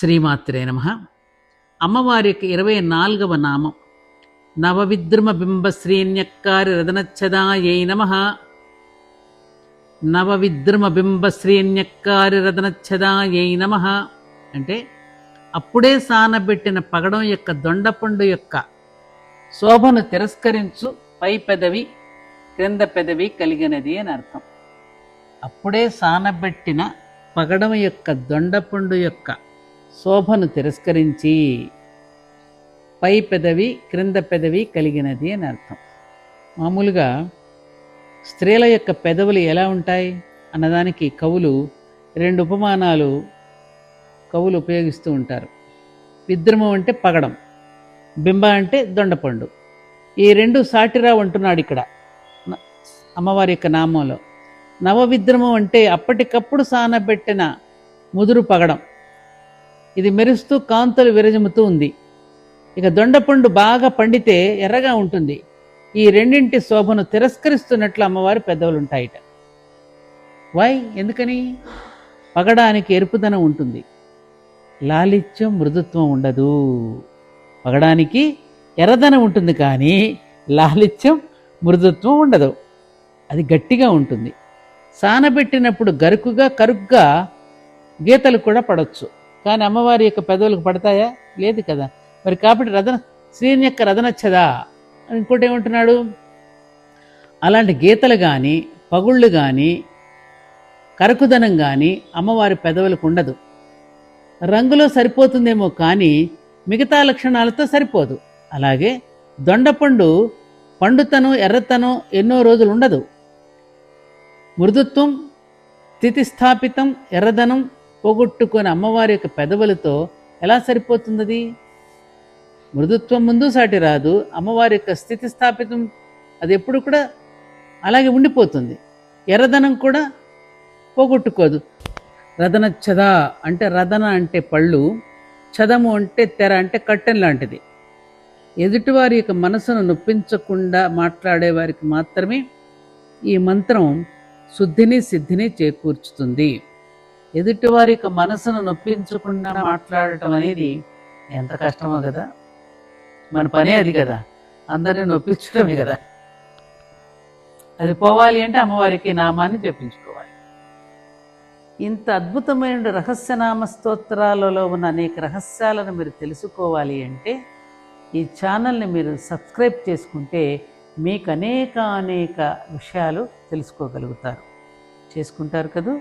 శ్రీమాత్రే నమః. అమ్మవారికి 24వ నామం నవవిద్రుమ బింబశ్రీన్యక్కారి రదనచ్చదాయై నమః. నవవిద్రుమ బింబశ్రీన్యక్కారి రదనచ్చదాయై నమః అంటే అప్పుడే సానబెట్టిన పగడం యొక్క దొండపండు యొక్క శోభను తిరస్కరించు పై పెదవి క్రింద పెదవి కలిగినది అని అర్థం. అప్పుడే సానబెట్టిన పగడం యొక్క దొండపండు యొక్క శోభను తిరస్కరించి పై పెదవి క్రింద పెదవి కలిగినది అని అర్థం. మామూలుగా స్త్రీల యొక్క పెదవులు ఎలా ఉంటాయి అన్నదానికి కవులు 2 ఉపమానాలు కవులు ఉపయోగిస్తూ ఉంటారు. విద్రుమం అంటే పగడం, బింబ అంటే దొండపండు. ఈ 2 సాటిరా అంటున్నాడు ఇక్కడ అమ్మవారి యొక్క నామంలో. నవవిద్రుమం అంటే అప్పటికప్పుడు సానబెట్టిన ముదురు పగడం, ఇది మెరుస్తూ కాంతులు విరజిమ్ముతూ ఉంది. ఇక దొండపండు బాగా పండితే ఎర్రగా ఉంటుంది. ఈ రెండింటి శోభను తిరస్కరిస్తున్నట్లు అమ్మవారి పెదవులు ఉంటాయిట. వై? ఎందుకని? పగడానికి ఎరుపుదనం ఉంటుంది, లాలిత్యం మృదుత్వం ఉండదు. పగడానికి ఎర్రదనం ఉంటుంది కానీ లాలిత్యం మృదుత్వం ఉండదు, అది గట్టిగా ఉంటుంది. సానబెట్టినప్పుడు కరుగ్గా గీతలు కూడా పడవచ్చు, కానీ అమ్మవారి యొక్క పెదవులకు పడతాయా? లేదు కదా. మరి కాబట్టి శ్రీని యొక్క రదనచ్చదా ఇంకోటి ఏమంటున్నాడు, అలాంటి గీతలు కానీ పగుళ్ళు కానీ కరుకుదనం కానీ అమ్మవారి పెదవులకు ఉండదు. రంగులో సరిపోతుందేమో కానీ మిగతా లక్షణాలతో సరిపోదు. అలాగే దొండపండు పండుతనం ఎర్రతనం ఎన్నో రోజులు ఉండదు. మృదుత్వం స్థితిస్థాపితం ఎర్రదనం పోగొట్టుకొని అమ్మవారి యొక్క పెదవులతో ఎలా సరిపోతుంది? మృదుత్వం ముందు సాటి రాదు. అమ్మవారి యొక్క స్థితిస్థాపితం అది ఎప్పుడు కూడా అలాగే ఉండిపోతుంది. ఎర్రదనం కూడా పోగొట్టుకోదు. రదనచ్చద అంటే రదన అంటే పళ్ళు, చదము అంటే తెర అంటే కట్టెన్ లాంటిది. ఎదుటివారి యొక్క మనసును నొప్పించకుండా మాట్లాడే వారికి మాత్రమే ఈ మంత్రం శుద్ధిని సిద్ధిని చేకూర్చుతుంది. ఎదుటివారి యొక్క మనసును నొప్పించకుండా మాట్లాడటం అనేది ఎంత కష్టమో కదా. మన పనే అది కదా, అందరినీ నొప్పించడమే కదా. అది పోవాలి అంటే అమ్మవారికి నామాన్ని జపించుకోవాలి. ఇంత అద్భుతమైన రహస్యనామ స్తోత్రాలలో ఉన్న అనేక రహస్యాలను మీరు తెలుసుకోవాలి అంటే ఈ ఛానల్ని మీరు సబ్స్క్రైబ్ చేసుకుంటే మీకు అనేక విషయాలు తెలుసుకోగలుగుతారు. చేసుకుంటారు కదూ.